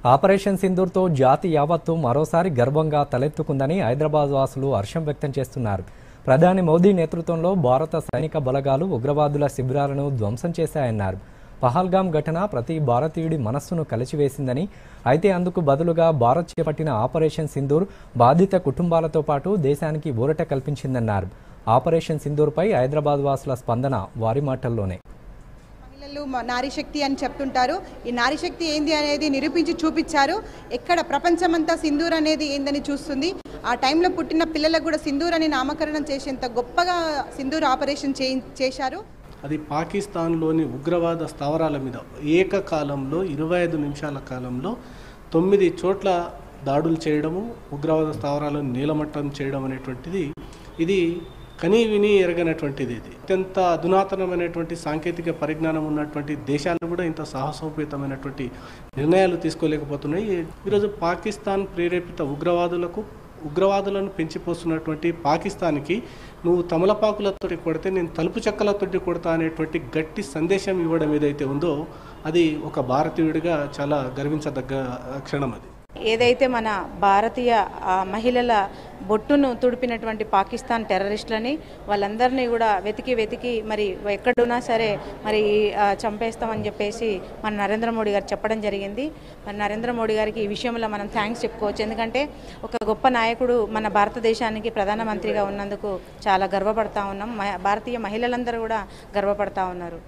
Operation సింధూర్తో జాతి యావత్తు మరోసారి గర్వంగా తలెత్తుకుందని హైదరాబాద్ వాసులు హర్షం వ్యక్తం చేస్తున్నారు. ప్రధాని మోదీ నేతృత్వంలో భారత సైనిక బలగాలు ఉగ్రవాదుల శిబిరాలను ధ్వంసం చేశాయన్నారు. పహల్గాం ఘటన ప్రతి భారతీయుడి మనస్సును కలిచివేసిందని, అయితే అందుకు బదులుగా భారత్ చేపట్టిన ఆపరేషన్ సింధూర్ బాధిత కుటుంబాలతో పాటు దేశానికి ఊరట కల్పించిందన్నారు. ఆపరేషన్ సింధూర్పై హైదరాబాద్ వాసుల స్పందన వారి మాటల్లోనే. నారీ శక్తి అని చెప్తుంటారు. ఈ నారీ శక్తి ఏంది అనేది నిరూపించి చూపించారు. ఎక్కడ ప్రపంచమంతా సింధూర్ అనేది ఏందని చూస్తుంది. ఆ టైంలో పుట్టిన పిల్లలకు కూడా సింధూర్ అని నామకరణం చేసేంత గొప్పగా సింధూర్ ఆపరేషన్ చేశారు. అది పాకిస్తాన్లోని ఉగ్రవాద స్థావరాల మీద ఏకకాలంలో 25 నిమిషాల కాలంలో 9 చోట్ల దాడులు చేయడము, ఉగ్రవాద స్థావరాలను నీలమట్టం చేయడం అనేటువంటిది ఇది కనీ విని ఎరగనటువంటిది. ఇది అత్యంత అధునాతనమైనటువంటి సాంకేతిక పరిజ్ఞానం ఉన్నటువంటి దేశాలు కూడా ఇంత సాహసోపేతమైనటువంటి నిర్ణయాలు తీసుకోలేకపోతున్నాయి. ఈరోజు పాకిస్తాన్ ప్రేరేపిత ఉగ్రవాదులను పెంచిపోస్తున్నటువంటి పాకిస్తాన్కి నువ్వు తమలపాకులతోటి కొడితే నేను తలుపు చెక్కలతోటి కొడతా అనేటువంటి గట్టి సందేశం ఇవ్వడం ఏదైతే ఉందో అది ఒక భారతీయుడిగా చాలా గర్వించదగ్గ క్షణం. అది ఏదైతే మన భారతీయ మహిళల బొట్టును తుడిపినటువంటి పాకిస్తాన్ టెర్రరిస్టులని వాళ్ళందరినీ కూడా వెతికి మరి ఎక్కడున్నా సరే మరి చంపేస్తామని చెప్పేసి మన నరేంద్ర మోడీ గారు చెప్పడం జరిగింది. మరి నరేంద్ర మోడీ గారికి ఈ విషయంలో మనం థ్యాంక్స్ చెప్పుకోవచ్చు. ఎందుకంటే ఒక గొప్ప నాయకుడు మన భారతదేశానికి ప్రధానమంత్రిగా ఉన్నందుకు చాలా గర్వపడతా ఉన్నాం. భారతీయ మహిళలందరూ కూడా గర్వపడతా ఉన్నారు.